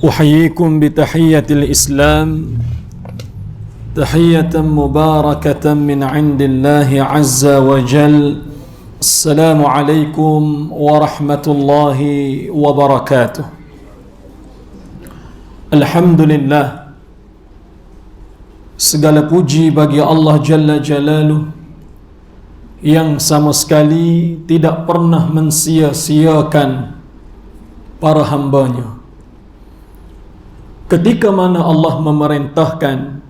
أحييكم بتحية الإسلام تحية مباركة من عند الله عز وجل. السلام عليكم ورحمة الله وبركاته. Alhamdulillah, segala puji bagi Allah Jalla Jalaluh yang sama sekali tidak pernah mensia-siakan para hambanya. Ketika mana Allah memerintahkan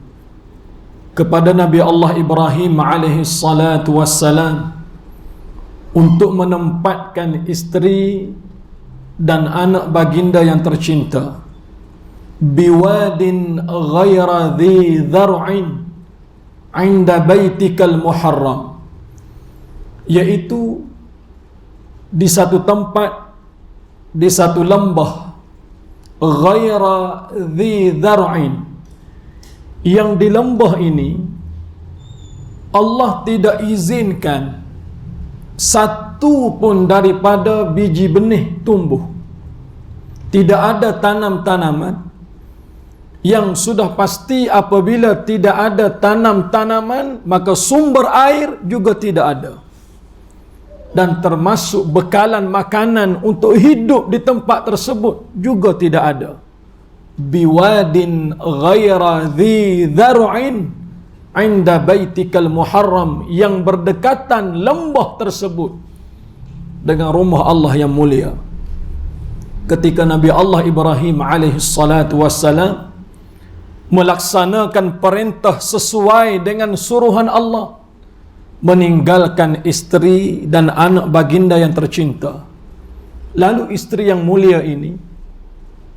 kepada Nabi Allah Ibrahim alaihi salatu wassalam untuk menempatkan isteri dan anak baginda yang tercinta biwadin ghaira dhi dhar'in 'inda baitikal muharram, yaitu di satu tempat, di satu lembah ghaira dhi dhar'in, yang di lembah ini Allah tidak izinkan satu pun daripada biji benih tumbuh. Tidak ada tanam-tanaman, yang sudah pasti apabila tidak ada tanam-tanaman maka sumber air juga tidak ada, dan termasuk bekalan makanan untuk hidup di tempat tersebut juga tidak ada. Biwadin ghaira dhi dhar'in 'inda baitikal muharram, yang berdekatan lembah tersebut dengan rumah Allah yang mulia. Ketika Nabi Allah Ibrahim alaihi salatu wassalam melaksanakan perintah sesuai dengan suruhan Allah, meninggalkan isteri dan anak baginda yang tercinta. Lalu isteri yang mulia ini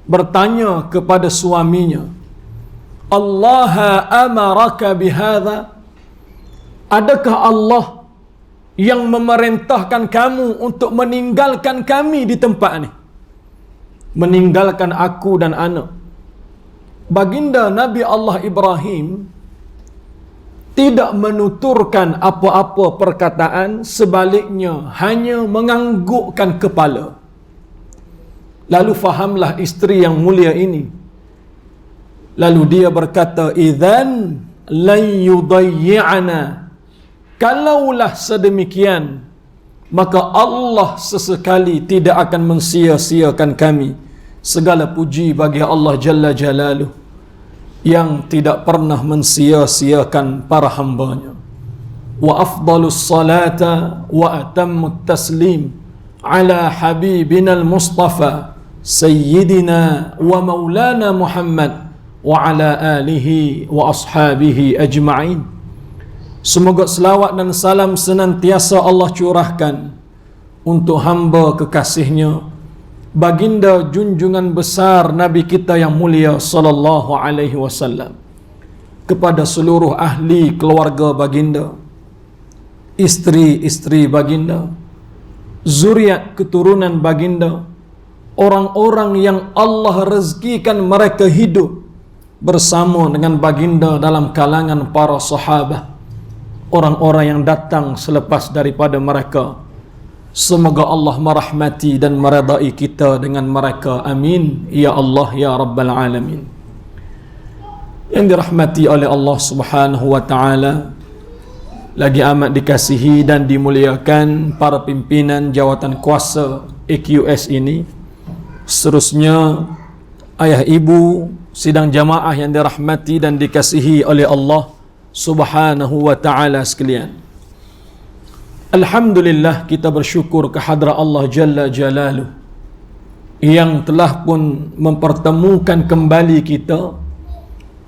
bertanya kepada suaminya, Allah amaraka bihadha, adakah Allah yang memerintahkan kamu untuk meninggalkan kami di tempat ini, meninggalkan aku dan anak? Baginda Nabi Allah Ibrahim tidak menuturkan apa-apa perkataan, sebaliknya hanya menganggukkan kepala. Lalu fahamlah isteri yang mulia ini. Lalu dia berkata, idzan lan yudayyi'ana, kalaulah sedemikian maka Allah sesekali tidak akan mensia-siakan kami. Segala puji bagi Allah Jalla Jalaluh yang tidak pernah mensia-siakan para hambanya. Wa afdalus salata wa atammut taslim ala habibinal Mustafa sayyidina wa maulana Muhammad wa ala alihi wa ashabihi ajma'in. Semoga selawat dan salam senantiasa Allah curahkan untuk hamba kekasihnya, baginda junjungan besar Nabi kita yang mulia sallallahu alaihi wasallam, kepada seluruh ahli keluarga baginda, isteri-isteri baginda, zuriat keturunan baginda, orang-orang yang Allah rezekikan mereka hidup bersama dengan baginda dalam kalangan para sahabat, orang-orang yang datang selepas daripada mereka. Semoga Allah merahmati dan meredai kita dengan mereka. Amin. Ya Allah, ya Rabbal Alamin. Yang dirahmati oleh Allah Subhanahu wa ta'ala, lagi amat dikasihi dan dimuliakan para pimpinan jawatan kuasa AQS ini, seterusnya ayah ibu sidang jamaah yang dirahmati dan dikasihi oleh Allah Subhanahu wa ta'ala sekalian. Alhamdulillah, kita bersyukur kehadrat Allah Jalla Jalaluh yang telah pun mempertemukan kembali kita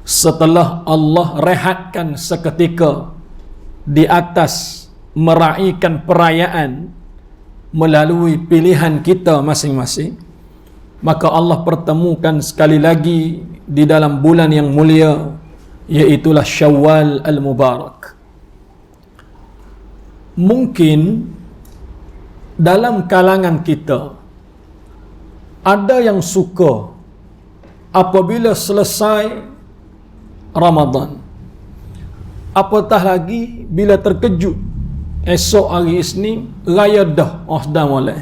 setelah Allah rehatkan seketika di atas meraihkan perayaan melalui pilihan kita masing-masing. Maka Allah pertemukan sekali lagi di dalam bulan yang mulia, iaitulah Syawal Al-Mubarak. Mungkin dalam kalangan kita ada yang suka apabila selesai Ramadan, apatah lagi bila terkejut esok hari Isnin raya dah, dah mulai.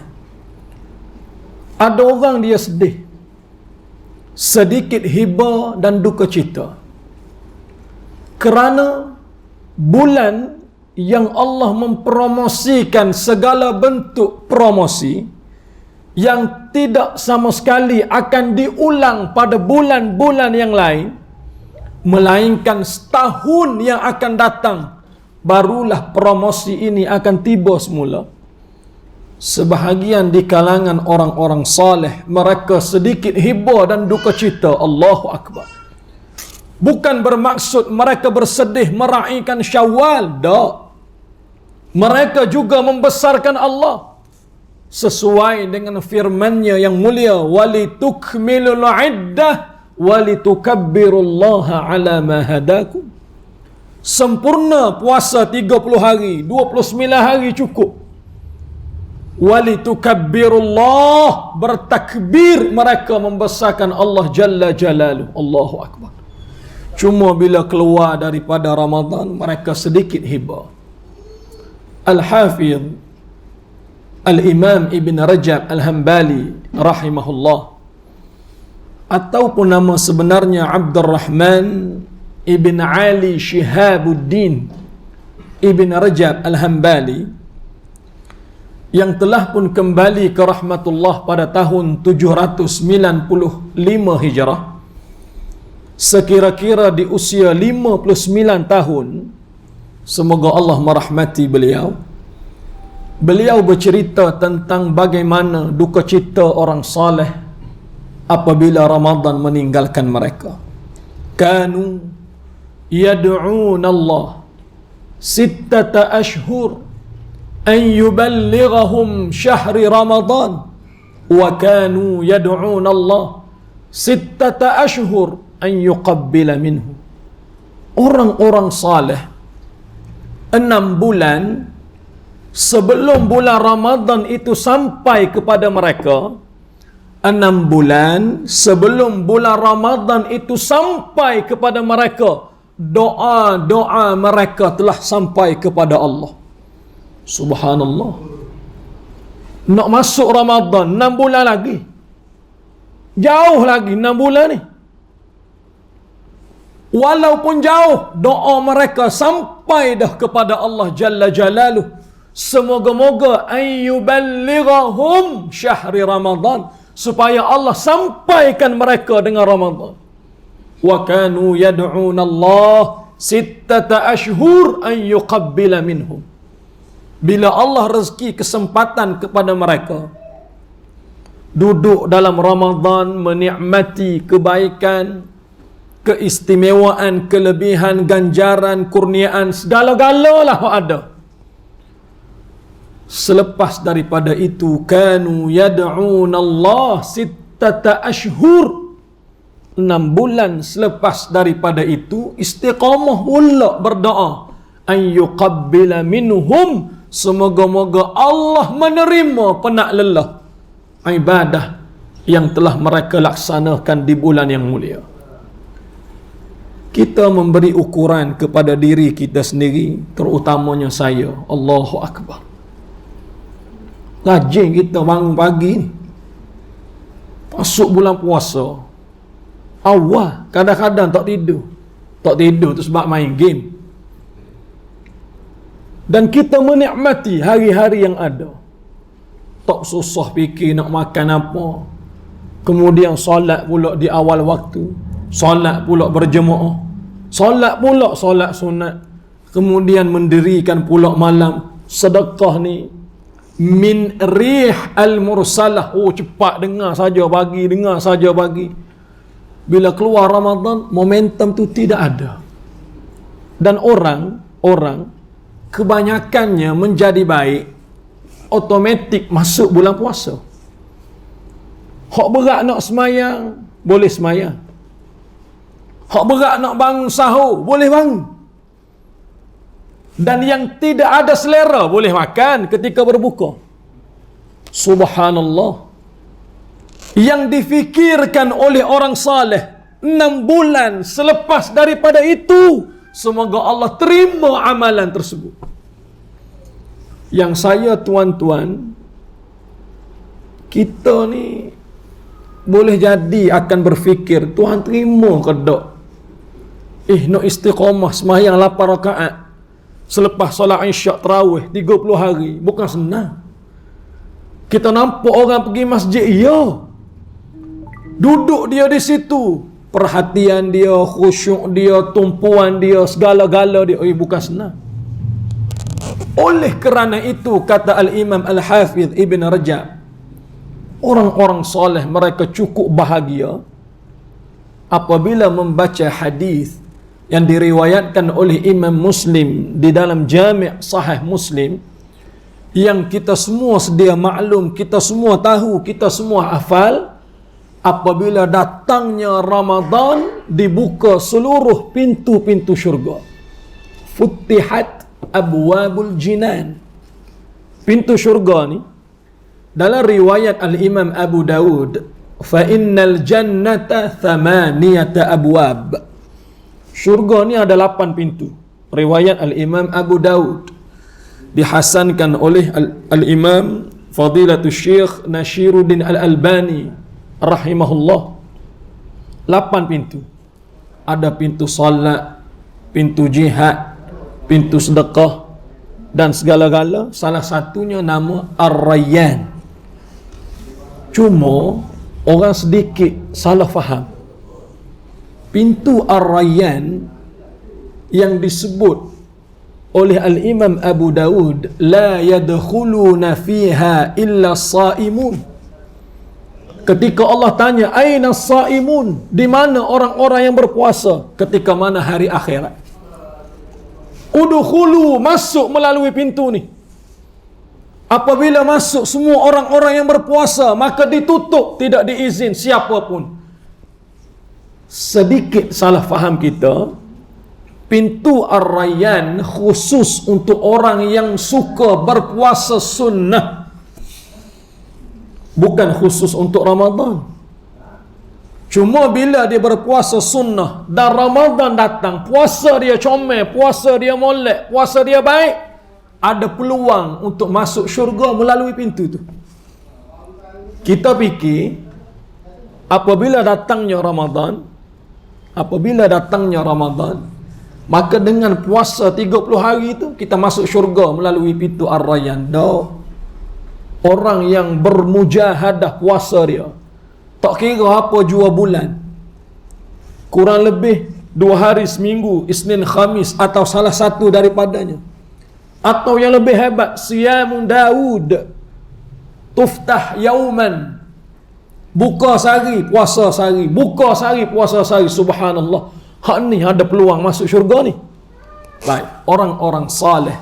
Ada orang dia sedih sedikit hiba dan duka cita. Kerana bulan yang Allah mempromosikan segala bentuk promosi yang tidak sama sekali akan diulang pada bulan-bulan yang lain, melainkan setahun yang akan datang barulah promosi ini akan tiba semula. Sebahagian di kalangan orang-orang saleh, mereka sedikit hiba dan duka cita. Allahu Akbar. Bukan bermaksud mereka bersedih meraihkan Syawal, tak. Mereka juga membesarkan Allah sesuai dengan firman-Nya yang mulia, walitukmilul iddah walitukabbirullaha ala ma hadakum. Sempurna puasa 30 hari, 29 hari cukup. Walitukabbirullah, bertakbir mereka membesarkan Allah Jalla Jalaluh. Allahu Akbar. Cuma bila keluar daripada Ramadan, mereka sedikit hiba. Al-Hafidh Al-Imam Ibn Rajab Al-Hambali rahimahullah, ataupun nama sebenarnya Abdul Rahman Ibn Ali Shihabuddin Ibn Rajab Al-Hambali, yang telah pun kembali ke rahmatullah pada tahun 795 Hijrah, sekira-kira di usia 59 tahun, semoga Allah merahmati beliau. Beliau bercerita tentang bagaimana duka cita orang saleh apabila Ramadan meninggalkan mereka. Kanu yad'una Allah sittata ashhur an yuballighahum syahri Ramadan, wa kanu yad'una Allah sittata ashhur an yuqabbila minhu. Orang-orang saleh 6 bulan sebelum bulan Ramadan itu sampai kepada mereka, 6 bulan sebelum bulan Ramadan itu sampai kepada mereka, doa-doa mereka telah sampai kepada Allah. Subhanallah. Nak masuk Ramadan 6 bulan lagi. Jauh lagi 6 bulan ni. Walaupun jauh, doa mereka sampai dah kepada Allah Jalla Jalaluh. Semoga-moga ayyuballighahum syahri Ramadan, supaya Allah sampaikan mereka dengan Ramadan. Wa kanu yad'una Allah sittata ashhur an yuqabbila minhum. Bila Allah rezeki kesempatan kepada mereka duduk dalam Ramadan, menikmati kebaikan, keistimewaan, kelebihan, ganjaran, kurniaan, segala-galalah ada. Selepas daripada itu, kanu yad'una Allah sittata ashhur, 6 bulan selepas daripada itu, istiqamah pula berdoa, an yuqabbila minhum, semoga-moga Allah menerima penak lelah ibadah yang telah mereka laksanakan di bulan yang mulia. Kita memberi ukuran kepada diri kita sendiri, terutamanya saya. Allahu Akbar. Rajin kita bangun pagi ni, masuk bulan puasa, awal kadang-kadang tak tidur tu sebab main game. Dan kita menikmati hari-hari yang ada, tak susah fikir nak makan apa, kemudian solat pula di awal waktu, solat pula berjemaah, solat sunat, kemudian mendirikan pula malam, sedekah ni min rih al-mursalah. Oh, cepat dengar saja bagi. Bila keluar Ramadan, momentum tu tidak ada. Dan orang kebanyakannya menjadi baik automatik masuk bulan puasa. Hak berat nak semayang, boleh semayang. Hak berat nak bangun sahur, boleh bangun. Dan yang tidak ada selera, boleh makan ketika berbuka. Subhanallah. Yang difikirkan oleh orang saleh 6 bulan selepas daripada itu, semoga Allah terima amalan tersebut. Yang saya tuan-tuan, kita ni boleh jadi akan berfikir, Tuhan terima ke tak? Nak istiqamah sembahyang 8 rakaat selepas solat Isyak tarawih 30 hari, bukan senang. Kita nampak orang pergi masjid, ya, duduk dia di situ, perhatian dia, khusyuk dia, tumpuan dia, segala-gala dia, bukan senang. Oleh kerana itu, kata Al-Imam Al-Hafidh Ibn Rajab, orang-orang soleh mereka cukup bahagia apabila membaca hadis yang diriwayatkan oleh Imam Muslim di dalam Jami' Sahih Muslim, yang kita semua sedia maklum, kita semua tahu, kita semua hafal. Apabila datangnya Ramadan, dibuka seluruh pintu-pintu syurga. Futtihat abwabul jinan. Pintu syurga ni, dalam riwayat Al-Imam Abu Dawud, fa innal jannata thamaniyata abwab. Syurga ni ada 8 pintu. Riwayat Al-Imam Abu Dawud, dihasankan oleh Al-Imam Fadilatul Syekh Nashiruddin Al-Albani rahimahullah. 8 pintu. Ada pintu salat, pintu jihad, pintu sedekah, dan segala-gala. Salah satunya nama Ar-Rayyan. Cuma orang sedikit salah faham. Pintu Ar-Rayyan yang disebut oleh Al-Imam Abu Dawud, la yadkhuluna fiha illa as-saimun. Ketika Allah tanya, aina as-saimun? Di mana orang-orang yang berpuasa? Ketika mana hari akhirat? Udkhulu, masuk melalui pintu ni. Apabila masuk semua orang-orang yang berpuasa, maka ditutup, tidak diizin siapapun. Sedikit salah faham kita, pintu Ar-Rayyan khusus untuk orang yang suka berpuasa sunnah, bukan khusus untuk Ramadan. Cuma bila dia berpuasa sunnah dan Ramadan datang, puasa dia comel, puasa dia molek, puasa dia baik, ada peluang untuk masuk syurga melalui pintu tu. Kita fikir apabila datangnya Ramadan, maka dengan puasa 30 hari itu kita masuk syurga melalui pintu Ar-Rayyan. Orang yang bermujahadah puasa dia, tak kira apa jua bulan, kurang lebih 2 hari seminggu, Isnin Khamis atau salah satu daripadanya, atau yang lebih hebat, Siyamun Daud, tuftah yauman, buka sehari, puasa sehari, buka sehari, puasa sehari. Subhanallah, hak ni ada peluang masuk syurga ni. Baik, orang-orang saleh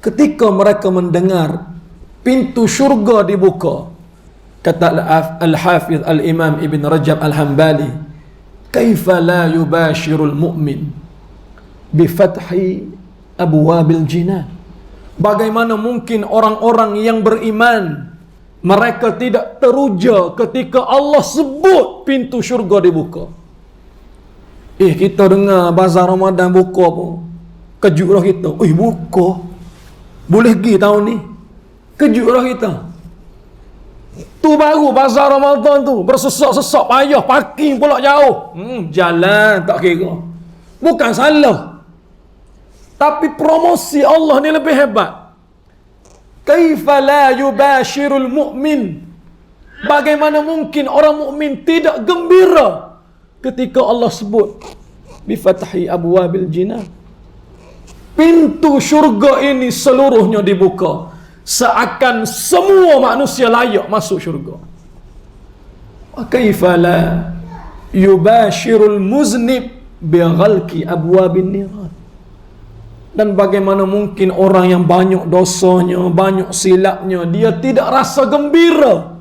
ketika mereka mendengar pintu syurga dibuka, kata Al-Hafidh Al-Imam Ibn Rajab Al-Hambali, kaifa la yubashirul mu'min bifathi abwabil jinan. Bagaimana mungkin orang-orang yang beriman mereka tidak teruja ketika Allah sebut pintu syurga dibuka? Kita dengar bazar Ramadan buka pun kejutlah kita. Buka, boleh pergi tahun ni, kejutlah kita. Tu baru bazar Ramadan tu, bersesak-sesak payah, parking pula jauh, jalan tak kira, bukan salah. Tapi promosi Allah ni lebih hebat. Kaifa la yubashirul mu'min. Bagaimana mungkin orang mukmin tidak gembira ketika Allah sebut bi fathi abwabil jinan. Pintu syurga ini seluruhnya dibuka, seakan semua manusia layak masuk syurga. Wa kaifa la yubashirul muznib bi ghalqi abwabin niran. Dan bagaimana mungkin orang yang banyak dosanya, banyak silapnya, dia tidak rasa gembira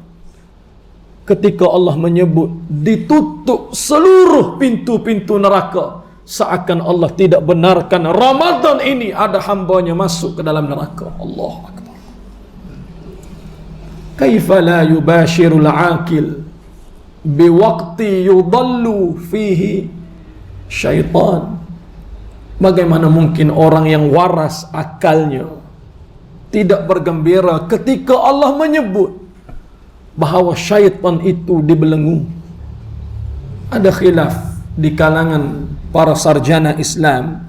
ketika Allah menyebut ditutup seluruh pintu-pintu neraka, seakan Allah tidak benarkan Ramadan ini ada hambanya masuk ke dalam neraka. Allahu Akbar. Kaifa la yubashirul aqil biwaqti yudallu fihi syaitan. Bagaimana mungkin orang yang waras akalnya tidak bergembira ketika Allah menyebut bahawa syaitan itu dibelenggu. Ada khilaf di kalangan para sarjana Islam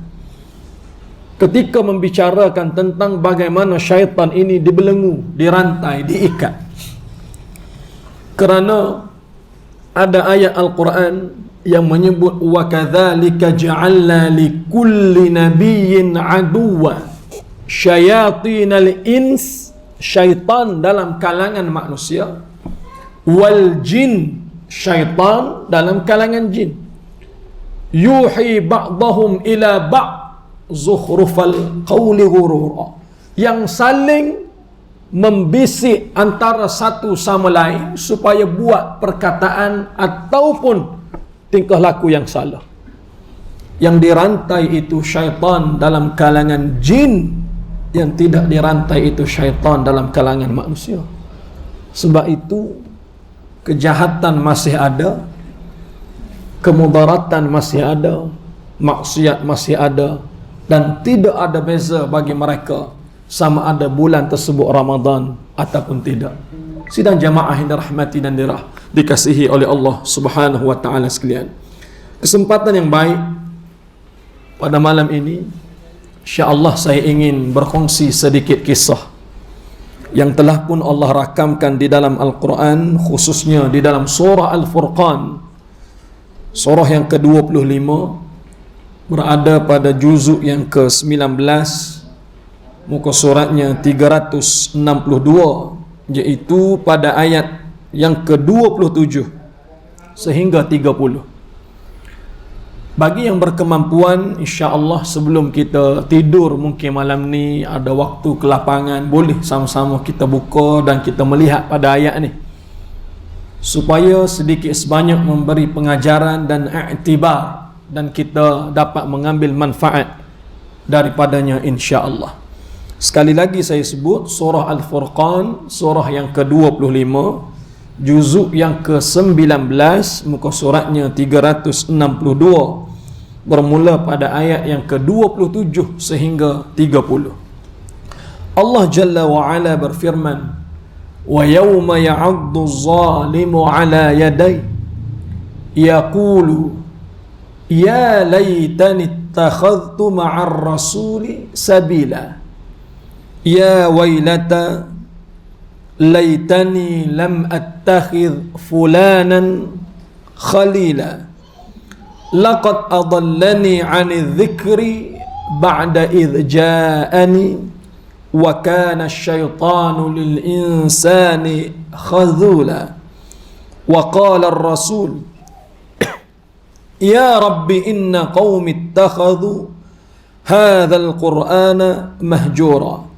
ketika membicarakan tentang bagaimana syaitan ini dibelenggu, dirantai, diikat. Kerana ada ayat Al-Quran yang menyebut wa kadzalika ja'alna likulli nabiyyin aduwwa syayatinal ins, syaitan dalam kalangan manusia, wal jin, syaitan dalam kalangan jin, yuhi ba'dahum ila ba' zukhrufal qawli ghurura, yang saling membisik antara satu sama lain supaya buat perkataan ataupun tingkah laku yang salah. Yang dirantai itu syaitan dalam kalangan jin, yang tidak dirantai itu syaitan dalam kalangan manusia. Sebab itu kejahatan masih ada, kemudaratan masih ada, maksiat masih ada, dan tidak ada beza bagi mereka sama ada bulan tersebut Ramadan ataupun tidak. Sidang jamaah yang dirahmati dan dikasihi oleh Allah Subhanahu wa taala sekalian. Kesempatan yang baik pada malam ini, insya-Allah saya ingin berkongsi sedikit kisah yang telah pun Allah rakamkan di dalam Al-Quran, khususnya di dalam surah Al-Furqan, surah yang ke-25, berada pada juzuk yang ke-19, muka suratnya 362, iaitu pada ayat yang ke-27 sehingga 30. Bagi yang berkemampuan, insya-Allah sebelum kita tidur mungkin malam ni ada waktu ke lapangan, boleh sama-sama kita buka dan kita melihat pada ayat ni, supaya sedikit sebanyak memberi pengajaran dan iktibar, dan kita dapat mengambil manfaat daripadanya insya-Allah. Sekali lagi saya sebut, surah Al-Furqan, surah yang ke-25, juzuk yang ke-19, muka suratnya 362, bermula pada ayat yang ke-27 sehingga 30. Allah Jalla wa Ala berfirman, wa yawma ya'addu az-zalimu ala yaday yaqulu ya laytani ittakhadhtu ma'ar rasuli sabila ya waylata laytani lam attakhidh fulanan khalila laqad adallani 'anil dhikri ba'da idh ja'ani wa kana asy-syaitanu lil insani khadhula wa qala ar-rasul ya rabbi inna qaumi ittakhadhu hadzal qur'ana mahjura.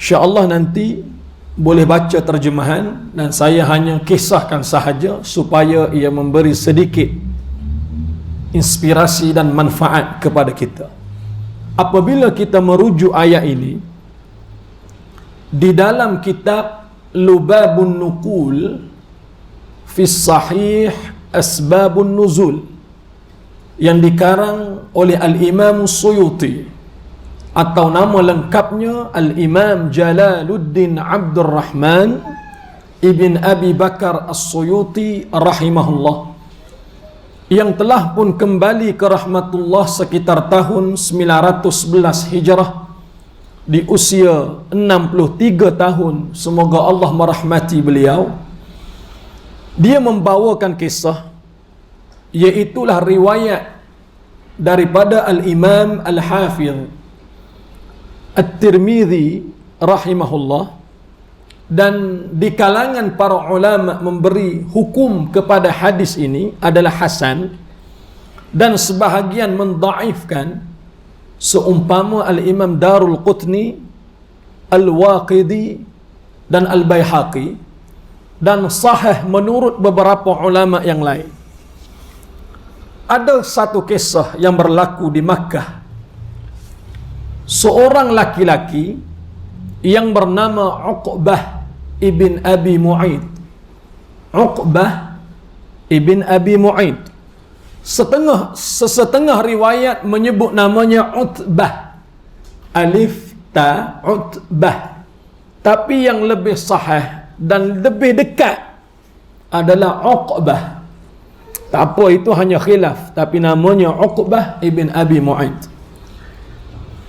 InsyaAllah nanti boleh baca terjemahan, dan saya hanya kisahkan sahaja supaya ia memberi sedikit inspirasi dan manfaat kepada kita. Apabila kita merujuk ayat ini di dalam kitab Lubabun Nuqul fi Sahih Asbabun Nuzul yang dikarang oleh Al-Imam Suyuti, atau nama lengkapnya Al-Imam Jalaluddin Abdul Rahman Ibn Abi Bakar As-Suyuti rahimahullah, yang telah pun kembali ke rahmatullah sekitar tahun 911 Hijrah di usia 63 tahun, semoga Allah merahmati beliau. Dia membawakan kisah, iaitulah riwayat daripada Al-Imam Al-Hafidh At-Tirmidzi rahimahullah, dan di kalangan para ulama memberi hukum kepada hadis ini adalah hasan, dan sebahagian mendhaifkan, seumpama Al-Imam Darul Qutni, Al-Waqidi dan Al-Baihaqi, dan sahih menurut beberapa ulama yang lain. Ada satu kisah yang berlaku di Makkah. Seorang laki-laki yang bernama Uqbah ibn Abi Mu'aid. Uqbah ibn Abi Mu'aid. Sesetengah riwayat menyebut namanya Utbah, alif ta Utbah. Tapi yang lebih sahih dan lebih dekat adalah Uqbah. Tak apa, itu hanya khilaf, tapi namanya Uqbah ibn Abi Mu'ayth.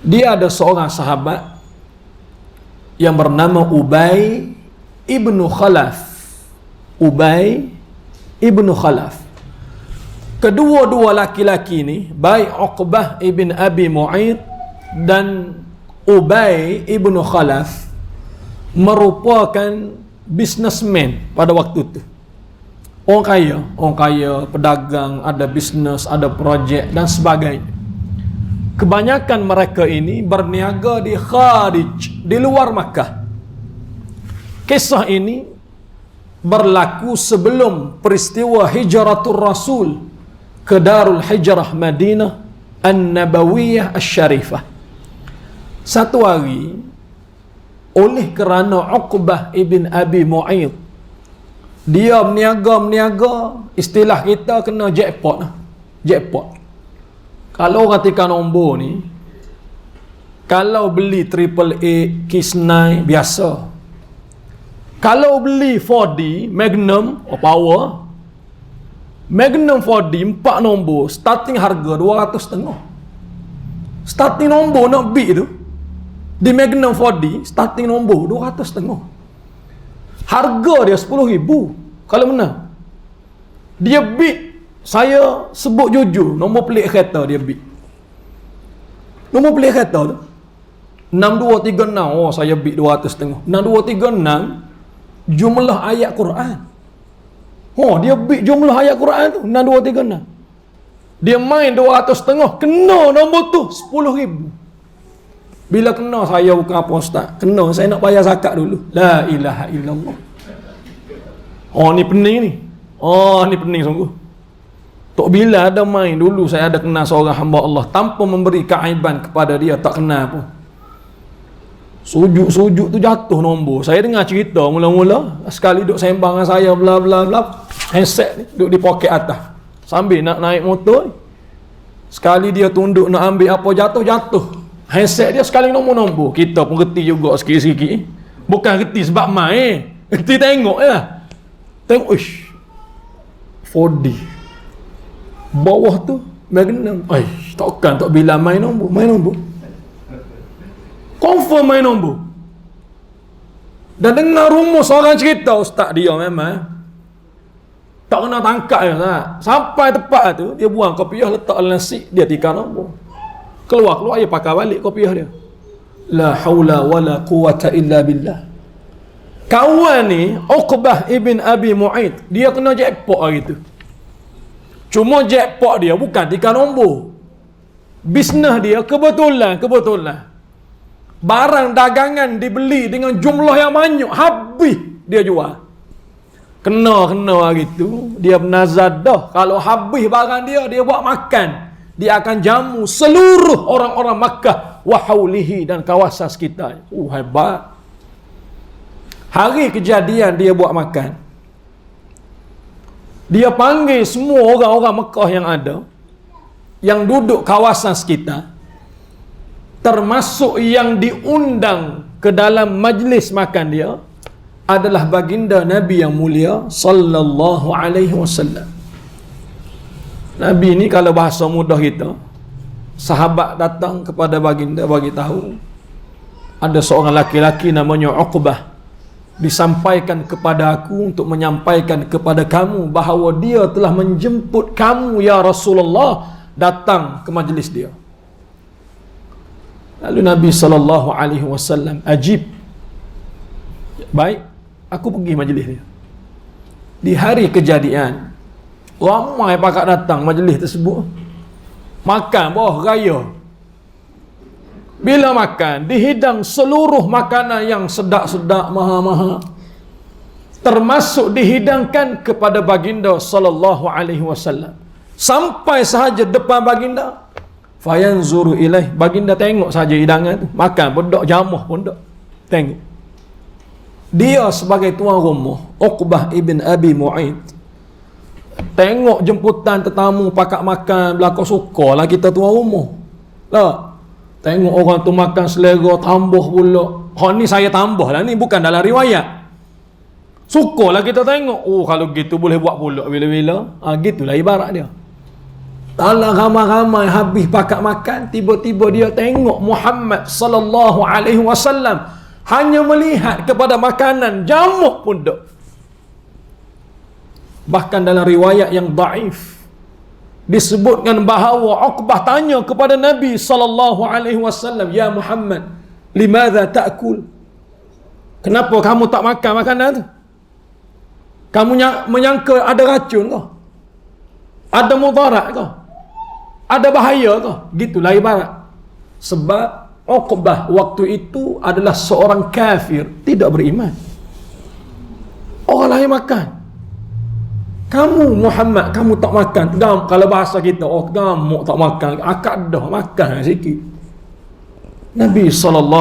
Dia ada seorang sahabat yang bernama Ubay ibnu Khalaf. Ubay ibnu Khalaf. Kedua-dua laki-laki ni, baik Uqbah ibn Abi Mu'ayth dan Ubay ibnu Khalaf, merupakan businessman pada waktu itu. Orang kaya, pedagang, ada bisnes, ada projek dan sebagainya. Kebanyakan mereka ini berniaga di kharij, di luar Makkah. Kisah ini berlaku sebelum peristiwa hijratul Rasul ke Darul Hijrah Madinah An-Nabawiyah Asy-Syarifah. Satu hari, oleh kerana Uqbah ibn Abi Mu'ayth dia meniaga, istilah kita kena jackpot. Jackpot. Kalau ketika nombor ni, kalau beli AAA, Kiss9 biasa. Kalau beli 4D Magnum Power, Magnum 4D 4 nombor, starting harga 250. Starting nombor nak beat tu di Magnum 4D, starting nombor 250. Harga dia 10,000 kalau menang. Dia beat, saya sebut jujur, nombor pelik kereta dia beat. Nombor pelik kereta tu 6236. Oh, saya beat 250. 6236 jumlah ayat Quran. Oh, dia beat jumlah ayat Quran tu 6236. Dia main 250, kena nombor tu 10,000. Bila kena, saya bukan apa ustaz, kena saya nak bayar zakat dulu. La ilaha illallah. Oh, ni pening ni. Oh, ni pening sungguh. Tok bila ada main dulu, saya ada kena seorang hamba Allah tanpa memberi keaiban kepada dia, tak kena pun. Sujud tu jatuh nombor. Saya dengar cerita mula-mula, sekali duk sembang dengan saya bla bla bla, handset ni duk di poket atas sambil nak naik motor. Sekali dia tunduk nak ambil apa, jatuh. Handset dia sekali nombor-nombor. Kita pun reti juga sikit-sikit. Bukan reti sebab main. Reti tengok je lah. Tengok, ish, 4D. Bawah tu, Magnum. Takkan tak bila main nombor. Confirm main nombor. Dan dengar rumus orang cerita, ustaz dia memang tak kena tangkap je. Sampai tempat tu, dia buang kopiah, letak dalam nasi, dia tikar nombor. Keluar dia pakai balik kopiah dia. La haula wala quwata illa billah. Kawan ni Uqbah ibn Abi Mu'ayth, dia kena jackpot hari tu. Cuma jackpot dia bukan tikar nombor. Bisnes dia kebetulan barang dagangan dibeli dengan jumlah yang banyak, habis dia jual. Kena hari tu dia bernazar dah, kalau habis barang dia buat makan. Dia akan jamu seluruh orang-orang Makkah wa haulihi dan kawasan sekitar. Hebat. Hari kejadian dia buat makan, dia panggil semua orang-orang Makkah yang ada, yang duduk kawasan sekitar, termasuk yang diundang ke dalam majlis makan dia adalah baginda Nabi yang mulia sallallahu alaihi wasallam. Nabi ni kalau bahasa mudah kita, sahabat datang kepada baginda bagi tahu ada seorang laki-laki namanya Uqbah, disampaikan kepada aku untuk menyampaikan kepada kamu bahawa dia telah menjemput kamu ya Rasulullah datang ke majlis dia. Lalu Nabi SAW ajib, baik, aku pergi majlis dia. Di hari kejadian ramai pakak datang majlis tersebut. Makan bawah raya. Bila makan, dihidang seluruh makanan yang sedap-sedap, maha-maha. Termasuk dihidangkan kepada baginda sallallahu alaihi wasallam. Sampai sahaja depan baginda, fayanzuru ilaih, baginda tengok saja hidangan tu. Makan pun tak, jamah pun tak. Tengok. Dia sebagai tuan rumah, Uqbah ibn Abi Mu'ayth, tengok jemputan tetamu pakak makan, belakang suka lah kita tuan rumah lah. Tengok orang tu makan selera, tambah pula. Ni saya tambah lah, ni bukan dalam riwayat. Sukalah kita tengok. Oh, kalau gitu boleh buat pula bila-bila. Gitulah ibarat dia. Kalau ramai-ramai habis pakat makan, tiba-tiba dia tengok Muhammad sallallahu alaihi wasallam hanya melihat kepada makanan, jamuk pun tak. Bahkan dalam riwayat yang daif disebutkan bahawa Uqbah tanya kepada Nabi sallallahu alaihi wasallam, "Ya Muhammad, limadha ta'kul?" Kenapa kamu tak makan makanan tu? Kamu menyangka ada racun ke? Ada mudarat ke? Ada bahaya ke? Gitulah ibarat. Sebab Uqbah waktu itu adalah seorang kafir, tidak beriman. Orang lain makan. Kamu Muhammad, kamu tak makan. Kalau bahasa kita, gamuk tak makan. Akad dah makan sikit. Nabi SAW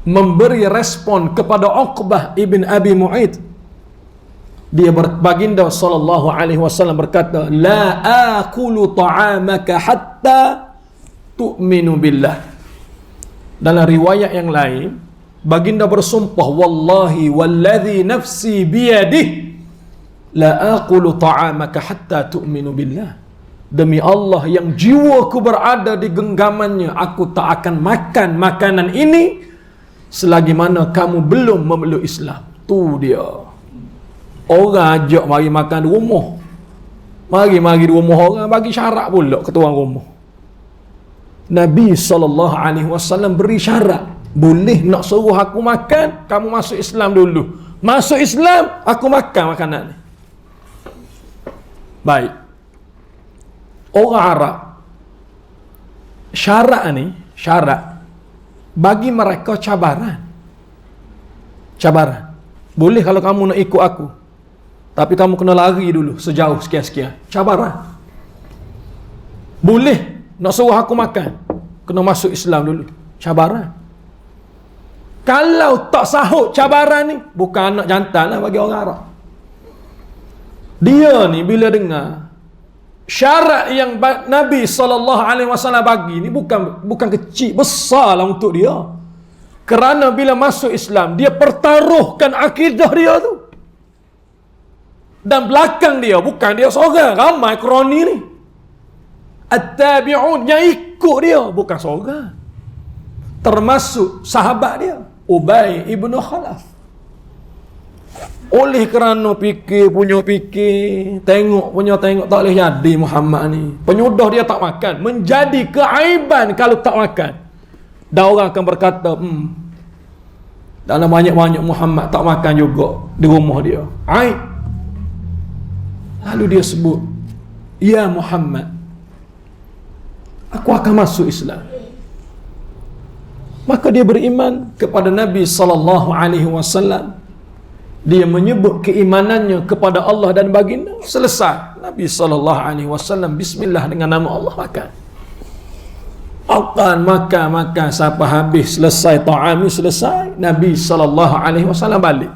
memberi respon kepada Uqbah ibn Abi Mu'aid. Dia baginda SAW berkata, "La akulu ta'amaka hatta tu'minu billah." Dalam riwayat yang lain, baginda bersumpah, "Wallahi walladhi nafsi biyadih, la aqulu ta'amaka hatta tu'minu billah." Demi Allah yang jiwaku berada di genggamannya, aku tak akan makan makanan ini selagi mana kamu belum memeluk Islam. Tu dia. Orang ajak mari makan di rumah. Mari di rumah orang, bagi syarat pula ke tuan rumah. Nabi SAW beri syarat. Boleh nak suruh aku makan, kamu masuk Islam dulu. Masuk Islam, aku makan makanan ni. Baik. Orang Arab, syarat bagi mereka cabaran. Boleh kalau kamu nak ikut aku, tapi kamu kena lari dulu sejauh sekian-sekian. Cabaran. Boleh nak suruh aku makan, kena masuk Islam dulu. Cabaran. Kalau tak sahut cabaran ni, bukan anak jantan lah bagi orang Arab. Dia ni bila dengar syarat yang Nabi SAW bagi ni bukan kecil, besar lah untuk dia. Kerana bila masuk Islam, dia pertaruhkan akidah dia tu. Dan belakang dia, bukan dia seorang, ramai kroni ni. At-tabi'un yang ikut dia, bukan seorang. Termasuk sahabat dia, Ubay ibn Khalaf. Oleh kerana fikir, tengok tak boleh jadi Muhammad ni. Penyudah dia tak makan, menjadi keaiban kalau tak makan. Dan orang akan berkata, dalam banyak-banyak Muhammad tak makan juga di rumah dia. Aib. Lalu dia sebut, "Ya Muhammad, aku akan masuk Islam." Maka dia beriman kepada Nabi SAW. Dia menyebut keimanannya kepada Allah dan baginda. Selesai. Nabi SAW bismillah dengan nama Allah makan. Akan makan sampai habis, selesai ta'ami, selesai. Nabi SAW balik.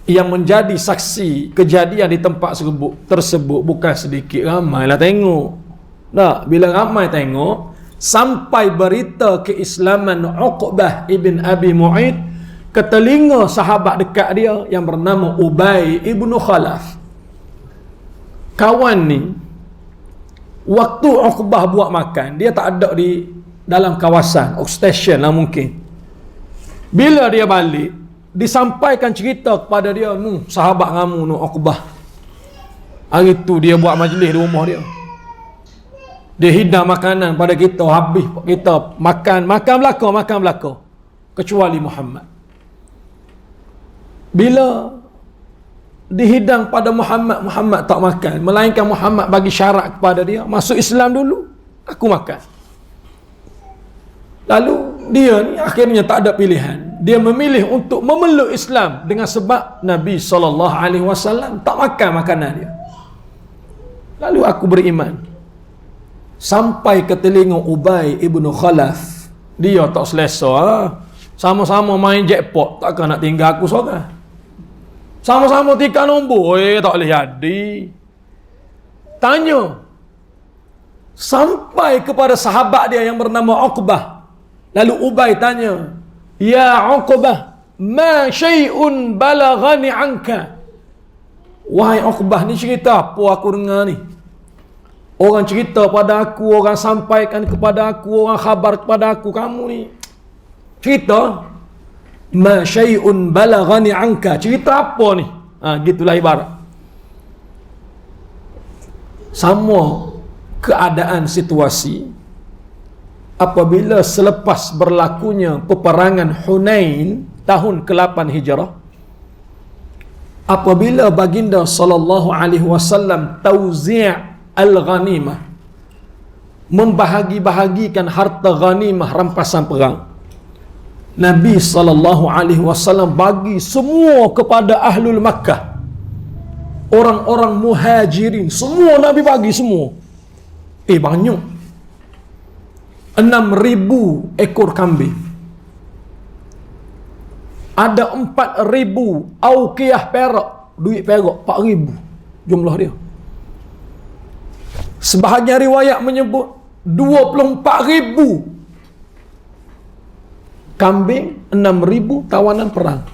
Yang menjadi saksi kejadian di tempat tersebut bukan sedikit, ramailah tengok. Nah, bila ramai tengok, sampai berita keislaman Uqbah ibn Abi Mu'aid ke telinga sahabat dekat dia yang bernama Ubay ibn Khalaf. Kawan ni, waktu Uqbah buat makan, dia tak ada di dalam kawasan, outstation lah mungkin. Bila dia balik, disampaikan cerita kepada dia, sahabat kamu Uqbah, hari tu dia buat majlis di rumah dia. Dia hidang makanan pada kita, habis kita makan belaka. Kecuali Muhammad. Bila dihidang pada Muhammad tak makan, melainkan Muhammad bagi syarat kepada dia, masuk Islam dulu, aku makan. Lalu dia ni akhirnya tak ada pilihan. Dia memilih untuk memeluk Islam dengan sebab Nabi SAW tak makan makanan dia. Lalu aku beriman. Sampai ke telinga Ubay ibn Khalaf. Dia tak selesa. Sama-sama main jackpot, takkan nak tinggal aku seorang. Sama-sama tikar nombor, tak boleh jadi. Tanya. Sampai kepada sahabat dia yang bernama Uqbah. Lalu Ubay tanya, "Ya Uqbah, ma syai'un balaghani anka. Wahai Uqbah, ni cerita apa aku dengar ni? Orang cerita pada aku, orang sampaikan kepada aku, orang khabar kepada aku, kamu ni cerita ma syai'un balaghani anka. Cerita apa ni? Gitulah ibarat. Sama keadaan situasi apabila selepas berlakunya peperangan Hunain tahun ke-8 Hijrah, apabila baginda sallallahu alaihi wasallam tauzi' al-ghanimah, membahagi-bahagikan harta ghanimah rampasan perang, Nabi sallallahu alaihi wasallam bagi semua kepada ahlul Makkah, orang-orang muhajirin, semua Nabi bagi semua. Banyak. 6,000 ekor kambing. Ada 4,000 auqiyah perak, duit perak 4,000 jumlah dia. Sebahagian riwayat menyebut 24,000 kambing, 6,000 tawanan perang.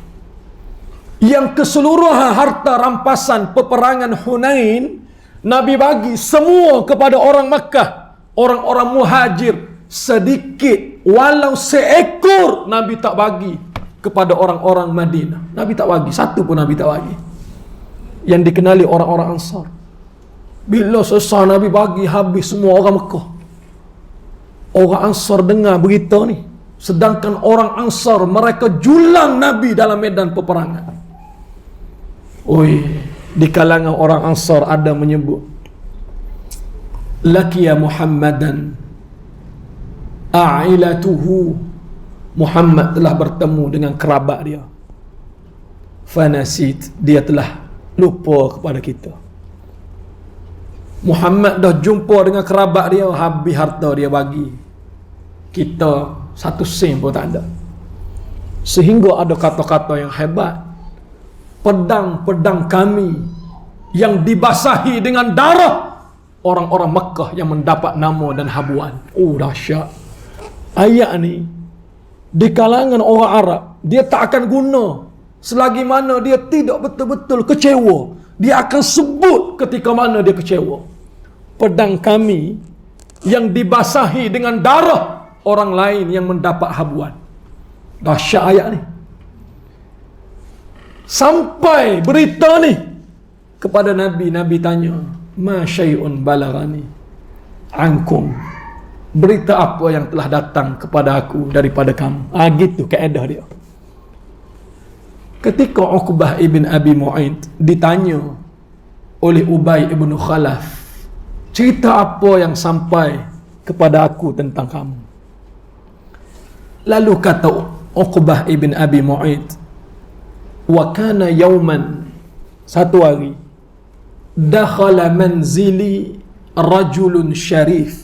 Yang keseluruhan harta rampasan peperangan Hunain Nabi bagi semua kepada orang Makkah, orang-orang muhajir. Sedikit walau seekor Nabi tak bagi kepada orang-orang Madinah. Nabi tak bagi, satu pun Nabi tak bagi. Yang dikenali orang-orang Ansar. Bila selesai Nabi bagi habis semua orang Mekah. Orang Ansar dengar berita ni. Sedangkan orang Ansar mereka julang Nabi dalam medan peperangan. Di kalangan orang Ansar ada menyebut, laqiya Muhammadan a'ilatuhu, Muhammad telah bertemu dengan kerabat dia. Fanasit, dia telah lupa kepada kita. Muhammad dah jumpa dengan kerabat dia, habis harta dia bagi. Kita satu sen pun tak ada. Sehingga ada kata-kata yang hebat. Pedang-pedang kami yang dibasahi dengan darah orang-orang Mekah yang mendapat nama dan habuan. Dahsyat. Ayat ni di kalangan orang Arab dia tak akan guna selagi mana dia tidak betul-betul kecewa. Dia akan sebut ketika mana dia kecewa. Pedang kami yang dibasahi dengan darah orang lain yang mendapat habuan. Dahsyat ayat ni. Sampai berita ni kepada Nabi. Nabi tanya, ma syai'un balaghani ankum. Berita apa yang telah datang kepada aku daripada kamu? Gitu kaedah dia. Ketika Uqbah ibn Abi Mu'ayt ditanya oleh Ubay ibn Khalaf, cerita apa yang sampai kepada aku tentang kamu? Lalu kata Uqbah ibn Abi Mu'ayt, wa kana yawman, satu hari, dakhala manzili rajulun syarif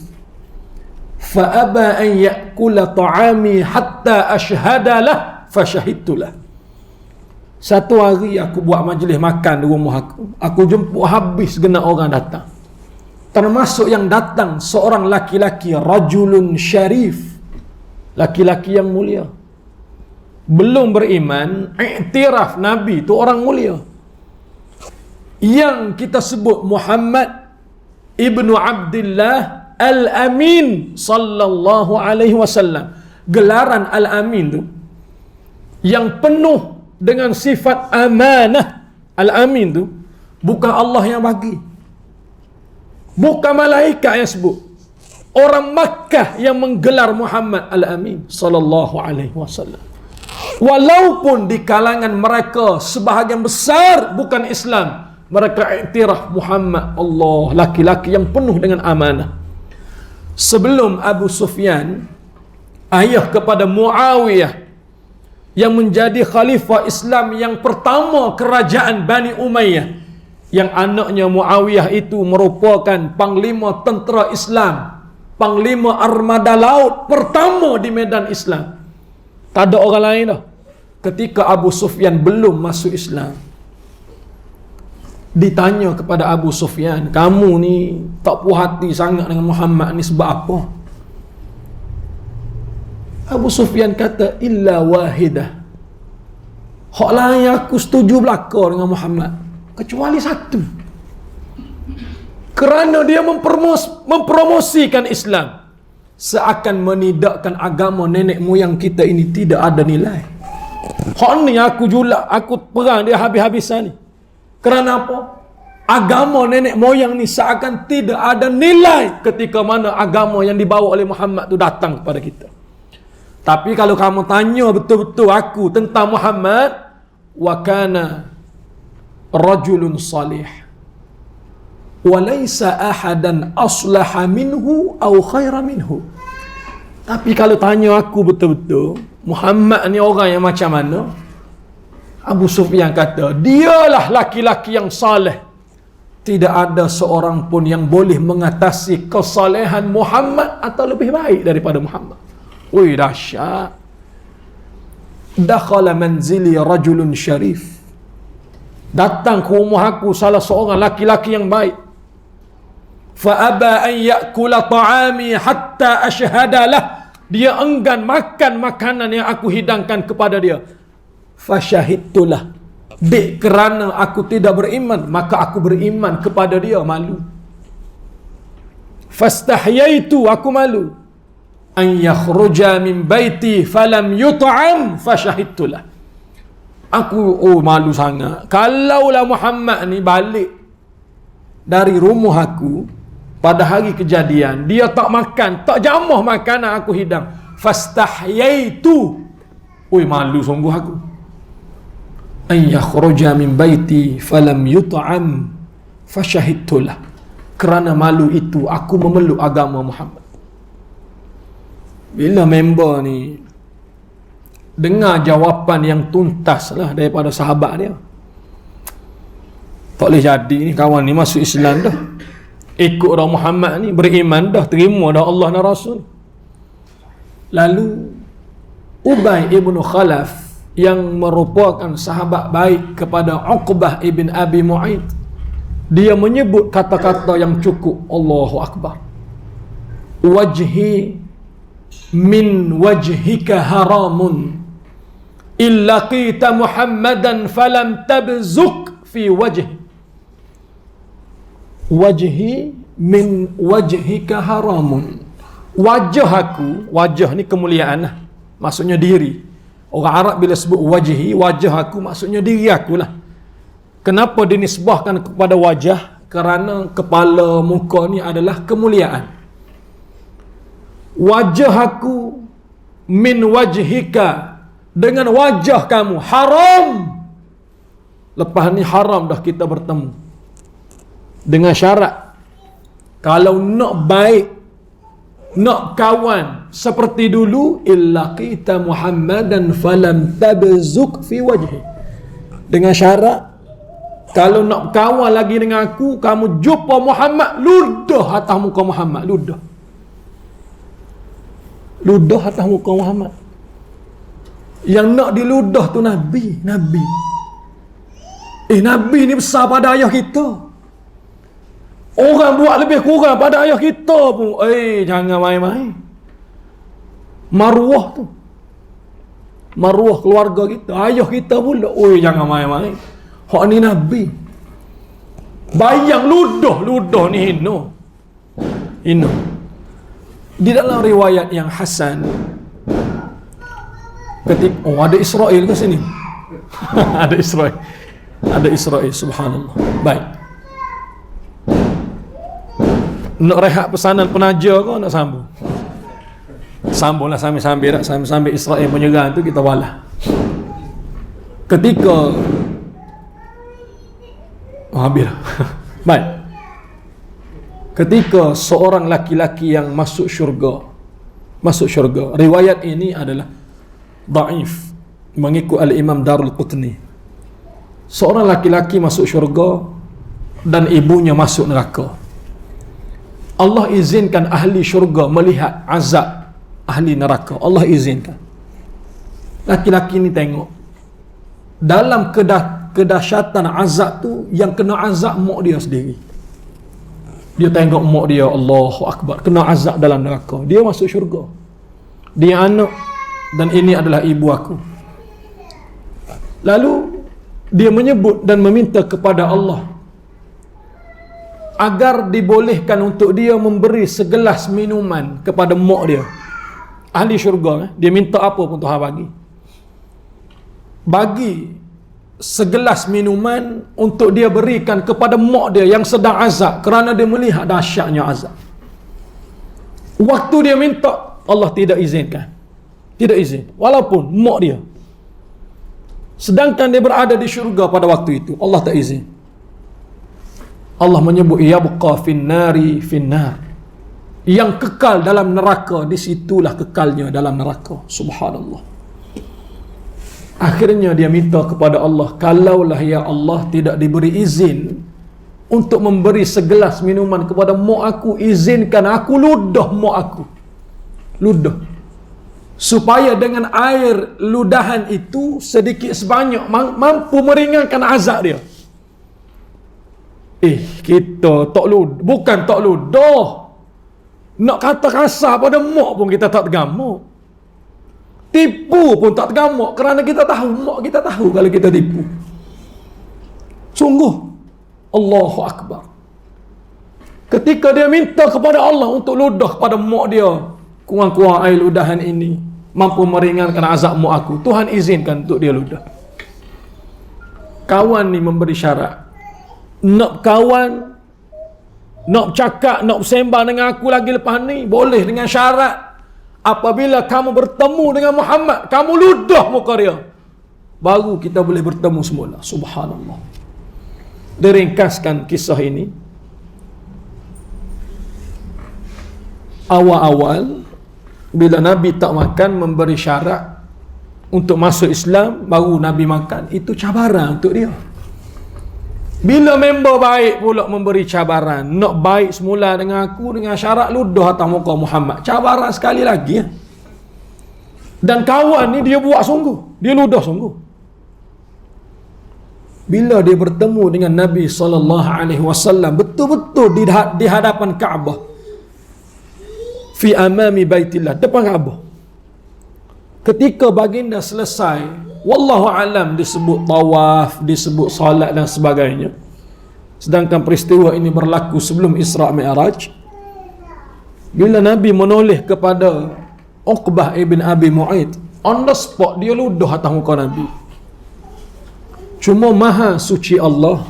fa aba an ya'kula ta'ami hatta ashhada lah fa syahidtu lah. Satu hari aku buat majlis makan di rumah aku. Aku jemput habis genap orang datang. Termasuk yang datang seorang laki-laki, rajulun syarif, laki-laki yang mulia. Belum beriman, iktiraf Nabi itu orang mulia. Yang kita sebut Muhammad ibnu Abdullah Al-Amin sallallahu alaihi wasallam. Gelaran Al-Amin tu yang penuh dengan sifat amanah. Al-Amin tu bukan Allah yang bagi, bukan malaikat yang sebut. Orang Makkah yang menggelar Muhammad Al-Amin sallallahu alaihi wasallam. Walaupun di kalangan mereka sebahagian besar bukan Islam, mereka iktiraf Muhammad Allah, laki-laki yang penuh dengan amanah. Sebelum Abu Sufyan, ayah kepada Muawiyah, yang menjadi khalifah Islam yang pertama kerajaan Bani Umayyah, yang anaknya Muawiyah itu merupakan panglima tentera Islam, panglima armada laut pertama di medan Islam. Tak ada orang lain dah. Ketika Abu Sufyan belum masuk Islam, ditanya kepada Abu Sufyan, kamu ni tak puas hati sangat dengan Muhammad ni sebab apa? Abu Sufyan kata, illa wahidah, Hak lain aku setuju belaka dengan Muhammad, kecuali satu. Kerana dia mempromosikan Islam, seakan menidakkan agama nenek moyang kita ini tidak ada nilai. Hak ni aku julak, aku perang dia habis-habisan ni. Kerana apa? Agama nenek moyang ni seakan tidak ada nilai ketika mana agama yang dibawa oleh Muhammad tu datang kepada kita. Tapi kalau kamu tanya betul-betul aku tentang Muhammad, wa kana rajulun salih wa laysa ahadan aslaha minhu aw khaira minhu. Tapi kalau tanya aku betul-betul, Muhammad ni orang yang macam mana? Abu Sufyan kata, dialah laki-laki yang saleh. Tidak ada seorang pun yang boleh mengatasi kesalehan Muhammad atau lebih baik daripada Muhammad. Wih, dahsyat. Dakhala manzili rajulun syarif. Datang ke rumah aku salah seorang laki-laki yang baik. Fa aba an ya'kula ta'ami hatta ashhada lah. Dia enggan makan makanan yang aku hidangkan kepada dia. Fa syahidtulah. Dek kerana aku tidak beriman, maka aku beriman kepada dia, malu. Fastahyaitu, aku malu. An yakhruja min baiti falam yut'am fashahidtulah. Aku malu sangat. Kalaulah Muhammad ni balik dari rumah aku pada hari kejadian, dia tak makan, tak jamah makanan aku hidang, fastahyaitu, malu sungguh aku. An yakhruja min baiti falam yut'am fashahidtulah. Kerana malu itu aku memeluk agama Muhammad. Bila member ni dengar jawapan yang tuntas lah daripada sahabat dia, tak boleh jadi ni kawan ni masuk Islam dah, ikut dah Muhammad ni, beriman dah, terima dah Allah dan Rasul. Lalu Ubay ibn Khalaf yang merupakan sahabat baik kepada Uqbah ibn Abi Mu'aid, dia menyebut kata-kata yang cukup, Allahu Akbar. Wajhi min wajhika haramun illa qita Muhammadan falam tabzuk fi wajhi. Wajhi min wajhika haramun. Wajah aku, wajah ni kemuliaan lah, maksudnya diri. Orang Arab bila sebut wajhi, wajah aku maksudnya diri aku lah. Kenapa dinisbahkan kepada wajah? Kerana kepala, muka ni adalah kemuliaan. Wajah aku min wajhika, dengan wajah kamu, haram. Lepas ni haram dah kita bertemu. Dengan syarat, kalau nak baik, nak kawan seperti dulu, illa qita Muhammadan falam tabzuk fi wajhi. Dengan syarat, kalau nak kawan lagi dengan aku, kamu jumpa Muhammad, ludah atas muka Muhammad, ludah atas muka Muhammad. Yang nak diludah tu Nabi. Nabi ni besar pada ayah kita. Orang buat lebih kurang pada ayah kita pun, jangan main-main. Maruah tu, maruah keluarga kita, ayah kita pula, jangan main-main. Hak ni Nabi. Bayang ludah ni hina. Di dalam riwayat yang hasan, ketika ada Israel ke sini. Ada Israel, subhanallah. Baik, nak rehat pesanan penaja ke nak sambung? Sambunglah sambil Israel menyerang tu kita walah. Ketika habis. Baik. Ketika seorang laki-laki yang masuk syurga, riwayat ini adalah dhaif mengikut al-Imam Darul Qutni. Seorang laki-laki masuk syurga dan ibunya masuk neraka. Allah izinkan ahli syurga melihat azab ahli neraka. Allah izinkan. Laki-laki ni tengok dalam kedahsyatan azab tu, yang kena azab mak dia sendiri. Dia tengok mak dia, Allahu Akbar, kena azab dalam neraka. Dia masuk syurga, dia anak, dan ini adalah ibu aku. Lalu dia menyebut dan meminta kepada Allah agar dibolehkan untuk dia memberi segelas minuman kepada mak dia. Ahli syurga, dia minta apa pun Tuhan bagi. Bagi segelas minuman untuk dia berikan kepada mak dia yang sedang azab, kerana dia melihat dahsyatnya azab. Waktu dia minta, Allah tidak izinkan. Tidak izin. Walaupun mak dia, sedangkan dia berada di syurga pada waktu itu, Allah tak izin. Allah menyebut yabqa finnari finnar, yang kekal dalam neraka, disitulah kekalnya dalam neraka. Subhanallah. Akhirnya dia minta kepada Allah, kalaulah ya Allah tidak diberi izin untuk memberi segelas minuman kepada mak aku, izinkan aku ludah mak aku. Ludah. Supaya dengan air ludahan itu sedikit sebanyak mampu meringankan azab dia. Kita tak ludah, bukan tak ludah. Nak kata kasar pada mak pun kita tak tergamuk. Tipu pun tak tergamuk, kerana kita tahu, mak kita tahu kalau kita tipu. Sungguh, Allahu Akbar. Ketika dia minta kepada Allah untuk ludah kepada mak dia, kurang-kurang air ludahan ini mampu meringankan azab mak aku, Tuhan izinkan untuk dia ludah. Kawan ni memberi syarat, nak kawan, nak cakap, nak bersembang dengan aku lagi lepas ni, boleh dengan syarat apabila kamu bertemu dengan Muhammad, kamu ludah muka dia, baru kita boleh bertemu semula. Subhanallah. Diringkaskan kisah ini, awal-awal bila Nabi tak makan, memberi syarat untuk masuk Islam, baru Nabi makan, itu cabaran untuk dia. Bila member baik pula memberi cabaran, nak baik semula dengan aku dengan syarat ludah atas muka Muhammad, cabaran sekali lagi ya. Dan kawan ni dia buat sungguh, dia ludah sungguh. Bila dia bertemu dengan Nabi SAW betul-betul di hadapan Kaabah, fi amami baitillah, depan Kaabah, ketika baginda selesai, wallahu alam, disebut tawaf, disebut salat dan sebagainya, sedangkan peristiwa ini berlaku sebelum Isra Mi'raj. Bila Nabi menoleh kepada Uqbah ibn Abi Mu'aid, on the spot dia ludah atas muka Nabi. Cuma maha suci Allah,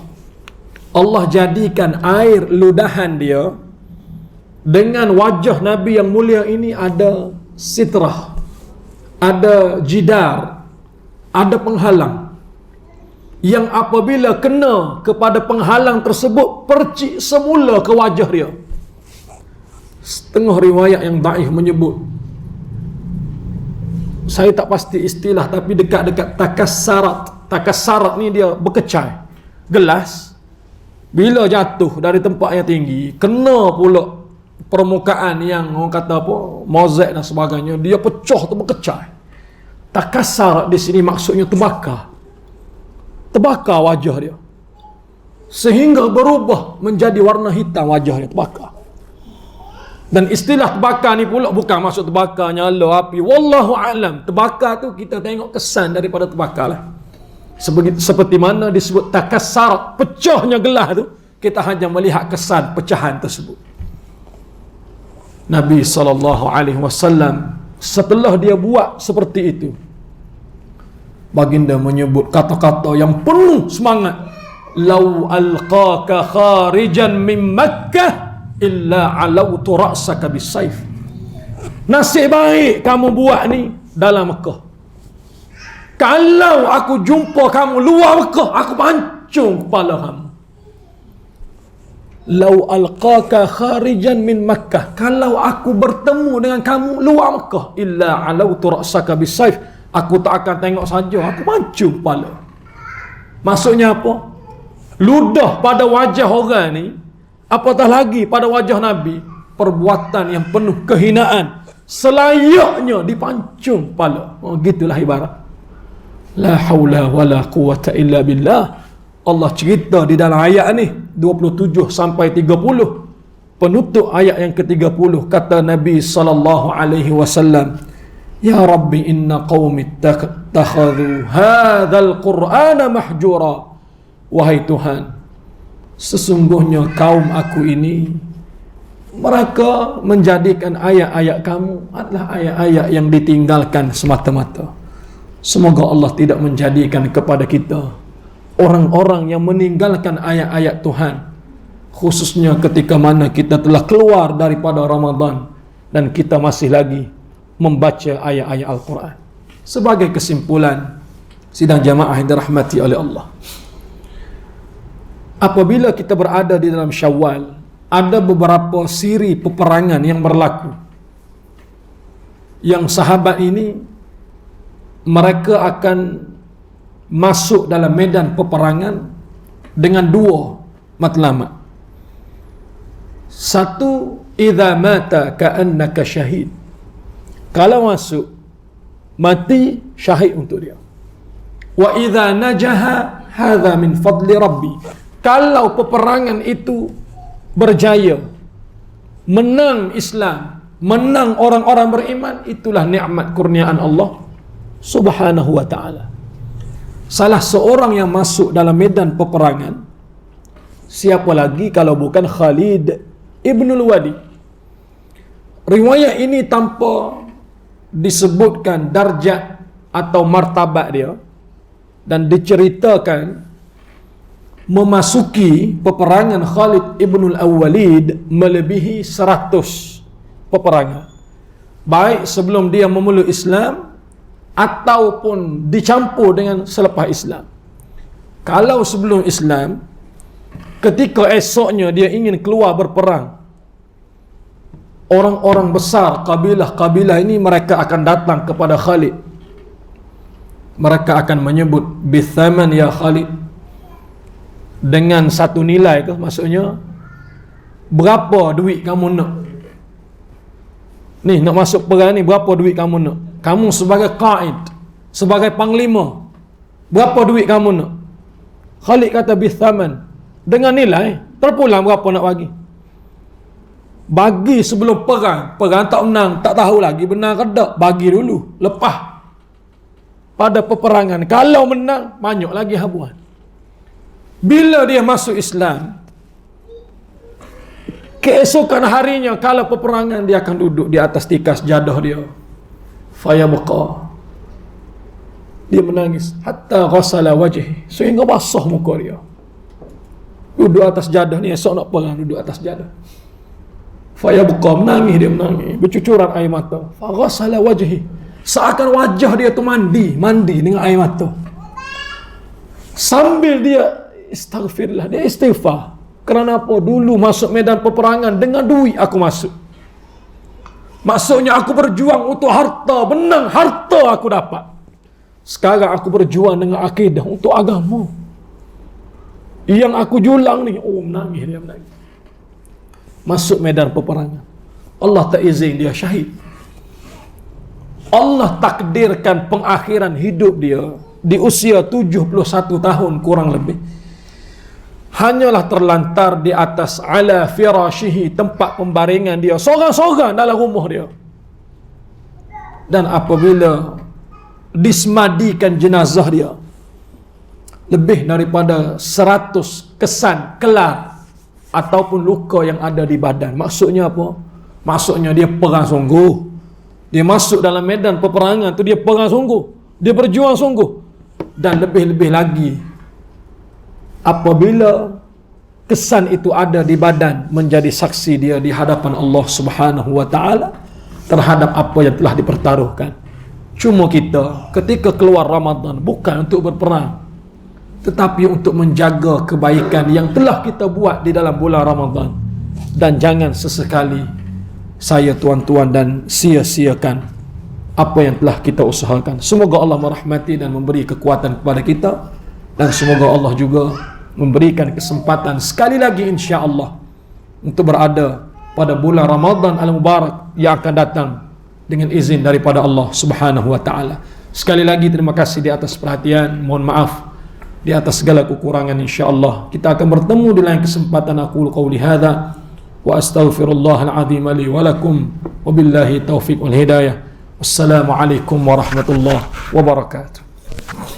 Allah jadikan air ludahan dia dengan wajah Nabi yang mulia ini ada sitrah, ada jidar, ada penghalang, yang apabila kena kepada penghalang tersebut, percik semula ke wajah dia. Setengah riwayat yang daif menyebut, saya tak pasti istilah, tapi dekat-dekat takassarat. Takassarat ni dia berkecai. Gelas bila jatuh dari tempat yang tinggi, kena pula permukaan yang orang kata apa, mozaik dan sebagainya, dia pecah tu, berkecai. Takassarat di sini maksudnya terbakar. Terbakar wajah dia, sehingga berubah menjadi warna hitam wajah dia, terbakar. Dan istilah terbakar ni pula bukan maksud terbakar nyala api, wallahu alam. Terbakar tu kita tengok kesan daripada terbakar lah. Seperti mana disebut takassarat, pecahnya gelas tu, kita hanya melihat kesan pecahan tersebut. Nabi SAW setelah dia buat seperti itu, baginda menyebut kata-kata yang penuh semangat, lau alqaka kharijan min Makkah illa alautu ra'saka bisayf. Nasib baik kamu buat ni dalam Mekah, kalau aku jumpa kamu luar Mekah, aku pancung kepala kamu. Lau alqaka kharijan min Makkah, kalau aku bertemu dengan kamu luar Mekah, illa alautu ra'saka bisayf, aku tak akan tengok saja, aku pancung kepala. Maksudnya apa? Ludah pada wajah orang ni, apatah lagi pada wajah Nabi, perbuatan yang penuh kehinaan, selayaknya dipancung kepala. Gitulah ibarat. La haula wala quwata illa billah. Allah cerita di dalam ayat ni 27 sampai 30, penutup ayat yang ke-30, kata Nabi sallallahu alaihi wasallam, Ya Rabbi inna qaumi ittakhadhu hadzal Qur'ana mahjura. Wahai Tuhan, sesungguhnya kaum aku ini, mereka menjadikan ayat-ayat kamu adalah ayat-ayat yang ditinggalkan semata-mata. Semoga Allah tidak menjadikan kepada kita orang-orang yang meninggalkan ayat-ayat Tuhan, khususnya ketika mana kita telah keluar daripada Ramadan dan kita masih lagi membaca ayat-ayat Al-Quran. Sebagai kesimpulan, sidang jamaah yang dirahmati oleh Allah, apabila kita berada di dalam Syawal, ada beberapa siri peperangan yang berlaku, yang sahabat ini mereka akan masuk dalam medan peperangan dengan dua matlamat. Satu, idza mata ka'annaka syahid. Kalau masuk, mati syahid untuk dia. Wa idza najaha hadza min fadli rabbi. Kalau peperangan itu berjaya, menang Islam, menang orang-orang beriman, itulah nikmat kurniaan Allah Subhanahu wa ta'ala. Salah seorang yang masuk dalam medan peperangan, siapa lagi kalau bukan Khalid Ibnul Walid. Riwayat ini tanpa disebutkan darjat atau martabat dia, dan diceritakan memasuki peperangan Khalid Ibnul Walid melebihi 100 peperangan, baik sebelum dia memeluk Islam ataupun dicampur dengan selepas Islam. Kalau sebelum Islam, ketika esoknya dia ingin keluar berperang, orang-orang besar, kabilah-kabilah ini mereka akan datang kepada Khalid. Mereka akan menyebut bithaman ya Khalid, dengan satu nilai ke, maksudnya berapa duit kamu nak? Ni nak masuk perang ni, berapa duit kamu nak? Kamu sebagai qaid, sebagai panglima, berapa duit kamu nak? Khalid kata bithaman, dengan nilai, terpulang berapa nak bagi? Bagi sebelum perang. Perang tak menang, tak tahu lagi benar ke tak, bagi dulu, lepas pada peperangan. Kalau menang, banyak lagi habuan. Bila dia masuk Islam, keesokan harinya kalau peperangan, dia akan duduk di atas tikas jadah dia, fayabqa, dia menangis hatta ghasala wajhi, sehingga basah muka dia. Duduk atas jadah ni, esok nak perang, duduk atas jadah. Fayabqa, menangis, dia menangis, bercucuran air mata. Faghasala wajhi, seakan wajah dia tu mandi dengan air mata. Sambil dia istighfirlah, dia istighfar. Kerana apa? Dulu masuk medan peperangan dengan duit aku masuk. Maksudnya aku berjuang untuk harta, benang harta aku dapat. Sekarang aku berjuang dengan akidah untuk agama. Yang aku julang ni, menangis, dia menangis. Masuk medan peperangan, Allah tak izin dia syahid. Allah takdirkan pengakhiran hidup dia di usia 71 tahun kurang lebih, hanyalah terlantar di atas ala firashihi, tempat pembaringan dia, sorang-sorang dalam rumah dia. Dan apabila dismadikan jenazah dia, lebih daripada 100 kesan kelar ataupun luka yang ada di badan. Maksudnya apa? Maksudnya dia perang sungguh. Dia masuk dalam medan peperangan tu, dia perang sungguh, dia berjuang sungguh. Dan lebih-lebih lagi, apabila kesan itu ada di badan, menjadi saksi dia di hadapan Allah Subhanahu wa ta'ala terhadap apa yang telah dipertaruhkan. Cuma kita ketika keluar Ramadan bukan untuk berperang, tetapi untuk menjaga kebaikan yang telah kita buat di dalam bulan Ramadan. Dan jangan sesekali saya tuan-tuan dan sia-siakan apa yang telah kita usahakan. Semoga Allah merahmati dan memberi kekuatan kepada kita, dan semoga Allah juga memberikan kesempatan sekali lagi insya-Allah untuk berada pada bulan Ramadan al-Mubarak yang akan datang dengan izin daripada Allah Subhanahu wa ta'ala. Sekali lagi terima kasih di atas perhatian, mohon maaf di atas segala kekurangan. insya-Allah kita akan bertemu di lain kesempatan. Aku qauli hadza wa astaghfirullahal azim li wa lakum, wabillahi taufiq wal hidayah. Wassalamualaikum warahmatullahi wabarakatuh.